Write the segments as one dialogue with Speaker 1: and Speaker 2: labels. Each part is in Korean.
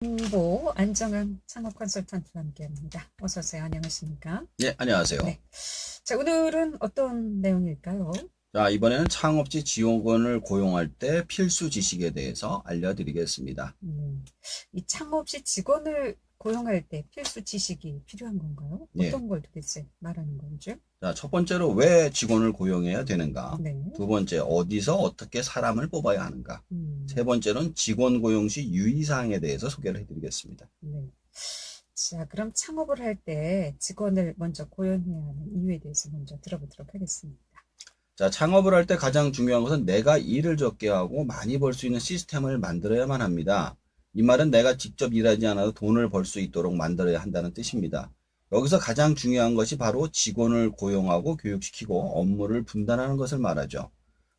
Speaker 1: 홍보 안정환 창업 컨설턴트와 함께합니다. 어서 오세요. 안녕하십니까?
Speaker 2: 네, 안녕하세요.
Speaker 1: 네. 자, 오늘은 어떤 내용일까요?
Speaker 2: 자, 이번에는 창업지 지원권을 고용할 때 필수 지식에 대해서 알려드리겠습니다.
Speaker 1: 이 창업시 직원을 고용할 때 필수 지식이 필요한 건가요?
Speaker 2: 네.
Speaker 1: 어떤 걸 도대체 말하는 건지?
Speaker 2: 자, 첫 번째로 왜 직원을 고용해야 되는가?
Speaker 1: 네.
Speaker 2: 두 번째, 어디서 어떻게 사람을 뽑아야 하는가? 세 번째로는 직원 고용 시 유의사항에 대해서 소개를 해드리겠습니다.
Speaker 1: 네. 자, 그럼 창업을 할 때 직원을 먼저 고용해야 하는 이유에 대해서 먼저 들어보도록 하겠습니다.
Speaker 2: 자, 창업을 할 때 가장 중요한 것은 내가 일을 적게 하고 많이 벌 수 있는 시스템을 만들어야만 합니다. 이 말은 내가 직접 일하지 않아도 돈을 벌 수 있도록 만들어야 한다는 뜻입니다. 여기서 가장 중요한 것이 바로 직원을 고용하고 교육시키고 업무를 분담하는 것을 말하죠.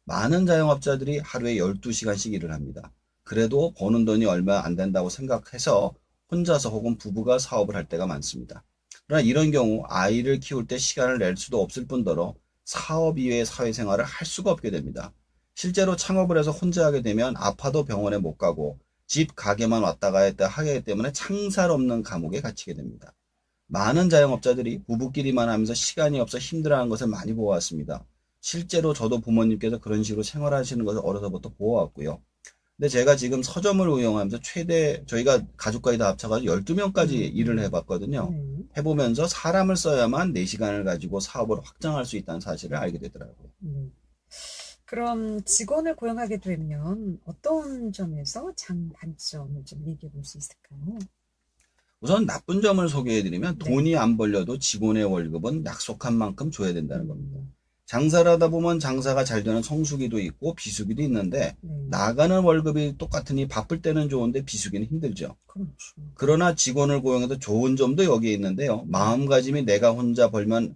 Speaker 2: 많은 자영업자들이 하루에 12시간씩 일을 합니다. 그래도 버는 돈이 얼마 안 된다고 생각해서 혼자서 혹은 부부가 사업을 할 때가 많습니다. 그러나 이런 경우 아이를 키울 때 시간을 낼 수도 없을 뿐더러 사업 이외의 사회생활을 할 수가 없게 됩니다. 실제로 창업을 해서 혼자 하게 되면 아파도 병원에 못 가고 집, 가게만 왔다 갔다 하기 때문에 창살 없는 감옥에 갇히게 됩니다. 많은 자영업자들이 부부끼리만 하면서 시간이 없어 힘들어하는 것을 많이 보아왔습니다. 실제로 저도 부모님께서 그런 식으로 생활하시는 것을 어려서부터 보아왔고요. 근데 제가 지금 서점을 운영하면서 최대 저희가 가족까지 다 합쳐가지고 12명까지 일을 해봤거든요. 해보면서 사람을 써야만 4시간을 가지고 사업을 확장할 수 있다는 사실을 알게 되더라고요.
Speaker 1: 그럼 직원을 고용하게 되면 어떤 점에서 장단점을 좀 얘기해 볼 수 있을까요?
Speaker 2: 우선 나쁜 점을 소개해드리면
Speaker 1: 네.
Speaker 2: 돈이 안 벌려도 직원의 월급은 약속한 만큼 줘야 된다는 겁니다. 장사를 하다 보면 장사가 잘 되는 성수기도 있고 비수기도 있는데 나가는 월급이 똑같으니 바쁠 때는 좋은데 비수기는 힘들죠.
Speaker 1: 그렇죠.
Speaker 2: 그러나 직원을 고용해도 좋은 점도 여기에 있는데요. 마음가짐이 내가 혼자 벌면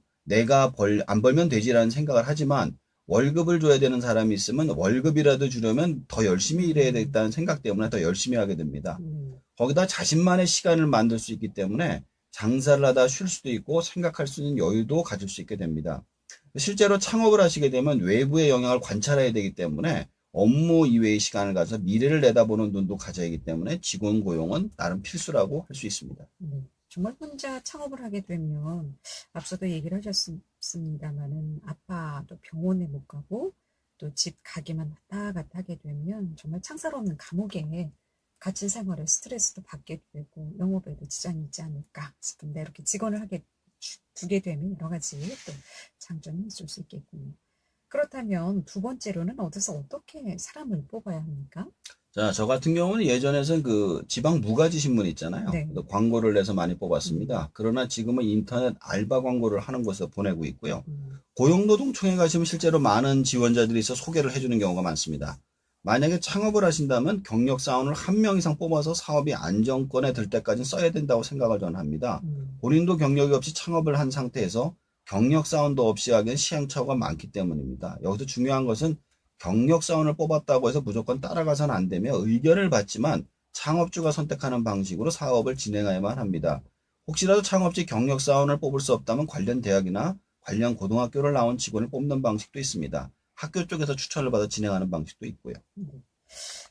Speaker 2: 안 벌면 되지라는 생각을 하지만 월급을 줘야 되는 사람이 있으면 월급이라도 주려면 더 열심히 일해야 되겠다는 생각 때문에 더 열심히 하게 됩니다. 거기다 자신만의 시간을 만들 수 있기 때문에 장사를 하다 쉴 수도 있고 생각할 수 있는 여유도 가질 수 있게 됩니다. 실제로 창업을 하시게 되면 외부의 영향을 관찰해야 되기 때문에 업무 이외의 시간을 가서 미래를 내다보는 눈도 가져야 하기 때문에 직원 고용은 나름 필수라고 할 수 있습니다.
Speaker 1: 정말 혼자 창업을 하게 되면 앞서도 얘기를 하셨습니다만은 아파도 병원에 못 가고 또 집 가게만 왔다 갔다 하게 되면 정말 창살 없는 감옥에 갇힌 생활에 스트레스도 받게 되고 영업에도 지장이 있지 않을까 싶은데 이렇게 직원을 두게 되면 여러 가지 또 장점이 있을 수 있겠군요. 그렇다면 두 번째로는 어디서 어떻게 사람을 뽑아야 합니까?
Speaker 2: 자, 저 같은 경우는 예전에는 그 지방 무가지 신문 있잖아요.
Speaker 1: 네.
Speaker 2: 광고를 내서 많이 뽑았습니다. 그러나 지금은 인터넷 알바 광고를 하는 곳에서 보내고 있고요. 고용노동청에 가시면 실제로 많은 지원자들이 있어 소개를 해주는 경우가 많습니다. 만약에 창업을 하신다면 경력사원을 1명 이상 뽑아서 사업이 안정권에 들 때까지 써야 된다고 생각을 저는 합니다. 본인도 경력이 없이 창업을 한 상태에서 경력사원도 없이 하기엔 시행착오가 많기 때문입니다. 여기서 중요한 것은 경력사원을 뽑았다고 해서 무조건 따라가서는 안 되며 의견을 받지만 창업주가 선택하는 방식으로 사업을 진행해야만 합니다. 혹시라도 창업지 경력사원을 뽑을 수 없다면 관련 대학이나 관련 고등학교를 나온 직원을 뽑는 방식도 있습니다. 학교 쪽에서 추천을 받아 진행하는 방식도 있고요.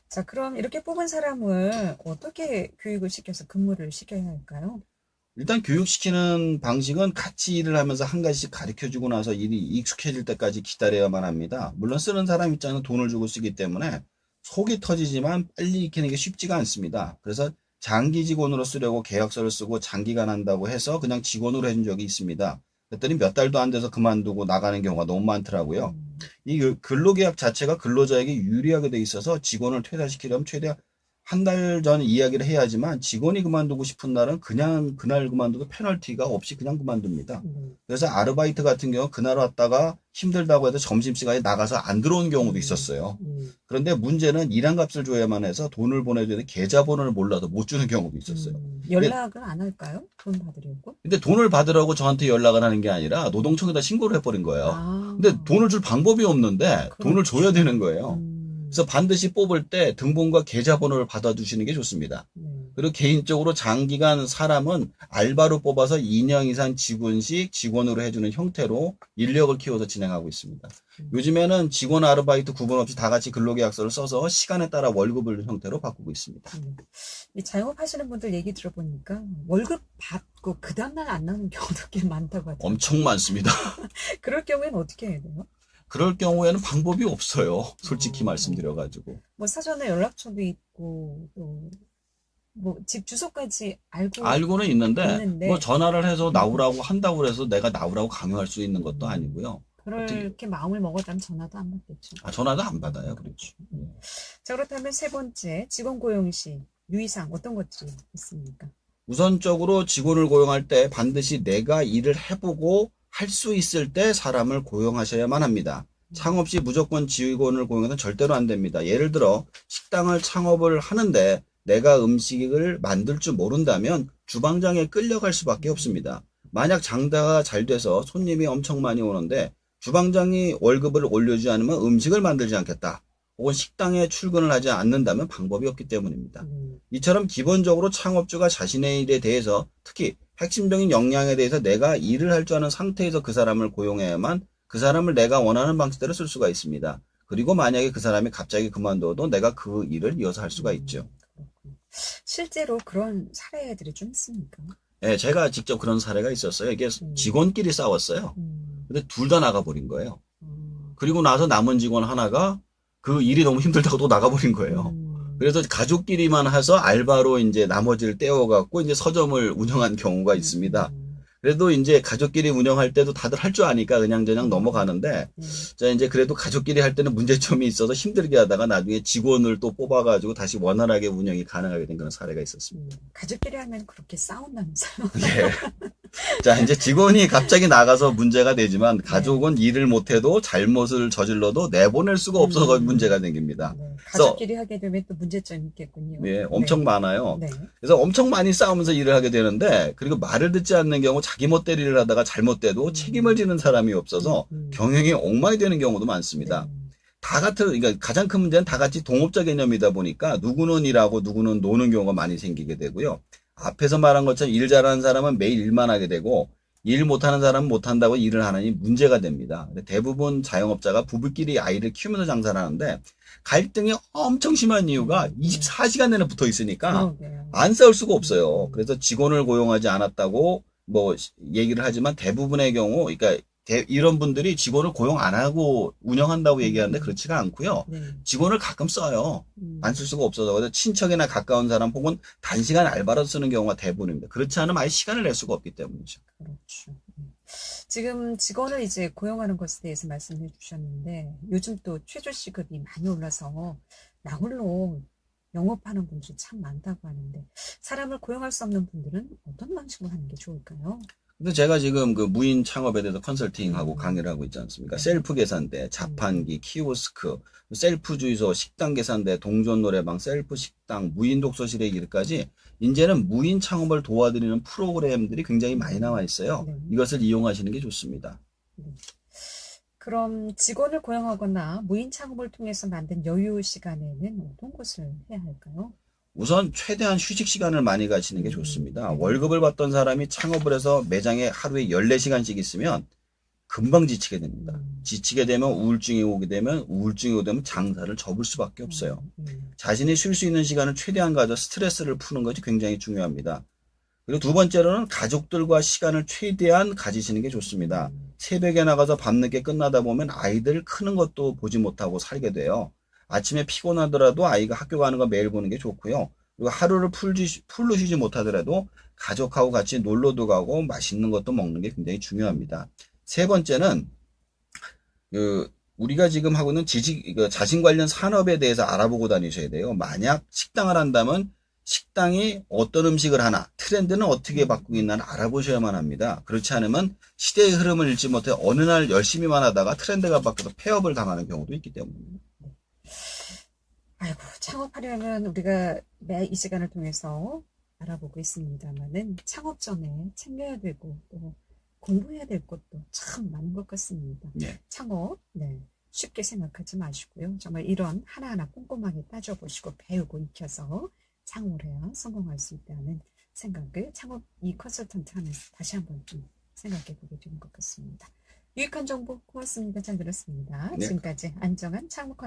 Speaker 1: 자, 그럼 이렇게 뽑은 사람을 어떻게 교육을 시켜서 근무를 시켜야 할까요?
Speaker 2: 일단 교육시키는 방식은 같이 일을 하면서 한 가지씩 가르쳐주고 나서 일이 익숙해질 때까지 기다려야만 합니다. 물론 쓰는 사람 입장에는 돈을 주고 쓰기 때문에 속이 터지지만 빨리 익히는 게 쉽지가 않습니다. 그래서 장기 직원으로 쓰려고 계약서를 쓰고 장기간 한다고 해서 그냥 직원으로 해준 적이 있습니다. 그랬더니 몇 달도 안 돼서 그만두고 나가는 경우가 너무 많더라고요. 이 근로계약 자체가 근로자에게 유리하게 돼 있어서 직원을 퇴사시키려면 최대한 한 달 전 이야기를 해야 하지만 직원이 그만두고 싶은 날은 그냥 그날 그만둬도 페널티가 없이 그냥 그만둡니다. 그래서 아르바이트 같은 경우 그날 왔다가 힘들다고 해서 점심시간에 나가서 안 들어온 경우도 있었어요. 그런데 문제는 일한 값을 줘야만 해서 돈을 보내줘야 계좌번호를 몰라도 못 주는 경우도 있었어요.
Speaker 1: 연락을 안 할까요? 돈 받으려고?
Speaker 2: 근데 돈을 받으라고 저한테 연락을 하는 게 아니라 노동청에다 신고를 해버린 거예요. 근데 돈을 줄 방법이 없는데 돈을 줘야 되는 거예요. 그래서 반드시 뽑을 때 등본과 계좌번호를 받아두시는 게 좋습니다. 그리고 개인적으로 장기간 사람은 알바로 뽑아서 2년 이상 직원식 직원으로 해주는 형태로 인력을 키워서 진행하고 있습니다. 요즘에는 직원 아르바이트 구분 없이 다 같이 근로계약서를 써서 시간에 따라 월급을 형태로 바꾸고 있습니다.
Speaker 1: 이 자영업 하시는 분들 얘기 들어보니까 월급 받고 그 다음날 안 나오는 경우도 꽤 많다고 하더라고요.
Speaker 2: 엄청 많습니다.
Speaker 1: 그럴 경우에는 어떻게 해야 돼요?
Speaker 2: 그럴 경우에는 방법이 없어요. 솔직히
Speaker 1: 어.
Speaker 2: 말씀드려가지고.
Speaker 1: 뭐 사전에 연락처도 있고 또 뭐 집 주소까지
Speaker 2: 알고는 있는데
Speaker 1: 있는데
Speaker 2: 뭐 전화를 해서 나오라고 한다고 해서 내가 나오라고 강요할 수 있는 것도 아니고요. 어떻게
Speaker 1: 그렇게 마음을 먹었다면 전화도 안 받겠죠.
Speaker 2: 전화도 안 받아요.
Speaker 1: 그렇죠. 자, 그렇다면 세 번째, 직원 고용 시 유의사항 어떤 것들이 있습니까?
Speaker 2: 우선적으로 직원을 고용할 때 반드시 내가 일을 해보고 할 수 있을 때 사람을 고용하셔야만 합니다. 창업 시 무조건 직원을 고용해서는 절대로 안 됩니다. 예를 들어 식당을 창업을 하는데 내가 음식을 만들 줄 모른다면 주방장에 끌려갈 수밖에 없습니다. 만약 장사가 잘 돼서 손님이 엄청 많이 오는데 주방장이 월급을 올려주지 않으면 음식을 만들지 않겠다. 혹은 식당에 출근을 하지 않는다면 방법이 없기 때문입니다. 이처럼 기본적으로 창업주가 자신의 일에 대해서 특히 핵심적인 역량에 대해서 내가 일을 할 줄 아는 상태에서 그 사람을 고용해야만 그 사람을 내가 원하는 방식대로 쓸 수가 있습니다. 그리고 만약에 그 사람이 갑자기 그만둬도 내가 그 일을 이어서 할 수가 있죠.
Speaker 1: 실제로 그런 사례들이 좀 있습니까?
Speaker 2: 네, 제가 직접 그런 사례가 있었어요. 이게 직원끼리 싸웠어요. 근데 둘 다 나가버린 거예요. 그리고 나서 남은 직원 하나가 그 일이 너무 힘들다고 또 나가버린 거예요. 그래서 가족끼리만 해서 알바로 이제 나머지를 떼어갖고 이제 서점을 운영한 경우가 있습니다. 그래도 이제 가족끼리 운영할 때도 다들 할 줄 아니까 그냥 넘어가는데, 자, 이제 그래도 가족끼리 할 때는 문제점이 있어서 힘들게 하다가 나중에 직원을 또 뽑아가지고 다시 원활하게 운영이 가능하게 된 그런 사례가 있었습니다.
Speaker 1: 가족끼리 하면 그렇게 싸운다면서요?
Speaker 2: 예. 자, 이제 직원이 갑자기 나가서 문제가 되지만 가족은 일을 못해도 잘못을 저질러도 내보낼 수가 없어서 문제가 생깁니다.
Speaker 1: 네. 가족끼리 하게 되면 또 문제점이 있겠군요.
Speaker 2: 네, 엄청 많아요.
Speaker 1: 네.
Speaker 2: 그래서 엄청 많이 싸우면서 일을 하게 되는데, 그리고 말을 듣지 않는 경우 자기 멋대로 일을 하다가 잘못돼도 책임을 지는 사람이 없어서 경영이 엉망이 되는 경우도 많습니다. 다 같은, 그러니까 가장 큰 문제는 다 같이 동업자 개념이다 보니까 누구는 일하고 누구는 노는 경우가 많이 생기게 되고요. 앞에서 말한 것처럼 일 잘하는 사람은 매일 일만 하게 되고 일 못하는 사람은 못한다고 일을 하느니 문제가 됩니다. 대부분 자영업자가 부부끼리 아이를 키우면서 장사를 하는데 갈등이 엄청 심한 이유가 24시간 내내 붙어 있으니까 안 싸울 수가 없어요. 그래서 직원을 고용하지 않았다고 뭐 얘기를 하지만 대부분의 경우, 그러니까 이런 분들이 직원을 고용 안 하고 운영한다고 얘기하는데 그렇지가 않고요. 직원을 가끔 써요. 안 쓸 수가 없어서. 그래서 친척이나 가까운 사람 혹은 단시간 알바로 쓰는 경우가 대부분입니다. 그렇지 않으면 아예 시간을 낼 수가 없기 때문이죠.
Speaker 1: 그렇죠. 지금 직원을 이제 고용하는 것에 대해서 말씀해 주셨는데 요즘 또 최저시급이 많이 올라서 나 홀로 영업하는 분들이 참 많다고 하는데 사람을 고용할 수 없는 분들은 어떤 방식으로 하는 게 좋을까요?
Speaker 2: 근데 제가 지금 그 무인 창업에 대해서 컨설팅하고 강의를 하고 있지 않습니까? 셀프 계산대, 자판기, 키오스크, 셀프 주유소, 식당 계산대, 동전 노래방, 셀프 식당, 무인 독서실에 이르기까지 이제는 무인 창업을 도와드리는 프로그램들이 굉장히 많이 나와 있어요. 이것을 이용하시는 게 좋습니다.
Speaker 1: 그럼 직원을 고용하거나 무인 창업을 통해서 만든 여유 시간에는 어떤 것을 해야 할까요?
Speaker 2: 우선 최대한 휴식 시간을 많이 가지는 게 좋습니다. 월급을 받던 사람이 창업을 해서 매장에 하루에 14시간씩 있으면 금방 지치게 됩니다. 지치게 되면 우울증이 오게 되면 장사를 접을 수밖에 없어요. 자신이 쉴 수 있는 시간을 최대한 가져 스트레스를 푸는 것이 굉장히 중요합니다. 그리고 두 번째로는 가족들과 시간을 최대한 가지시는 게 좋습니다. 새벽에 나가서 밤늦게 끝나다 보면 아이들 크는 것도 보지 못하고 살게 돼요. 아침에 피곤하더라도 아이가 학교 가는 거 매일 보는 게 좋고요. 그리고 하루를 풀로 쉬지 못하더라도 가족하고 같이 놀러도 가고 맛있는 것도 먹는 게 굉장히 중요합니다. 세 번째는 우리가 지금 하고 있는 자신 관련 산업에 대해서 알아보고 다니셔야 돼요. 만약 식당을 한다면 식당이 어떤 음식을 하나, 트렌드는 어떻게 바꾸고 있나 알아보셔야만 합니다. 그렇지 않으면 시대의 흐름을 읽지 못해 어느 날 열심히만 하다가 트렌드가 바뀌어서 폐업을 당하는 경우도 있기 때문입니다.
Speaker 1: 아이고, 창업하려면 우리가 매 이 시간을 통해서 알아보고 있습니다만은 창업 전에 챙겨야 되고 또 공부해야 될 것도 참 많은 것 같습니다. 창업, 쉽게 생각하지 마시고요. 정말 이런 하나하나 꼼꼼하게 따져보시고 배우고 익혀서 창업을 해야 성공할 수 있다는 생각을 창업 이 컨설턴트 하면서 다시 한번 좀 생각해 보게 되는 것 같습니다. 유익한 정보 고맙습니다. 잘 들었습니다.
Speaker 2: 네.
Speaker 1: 지금까지 안정한 창업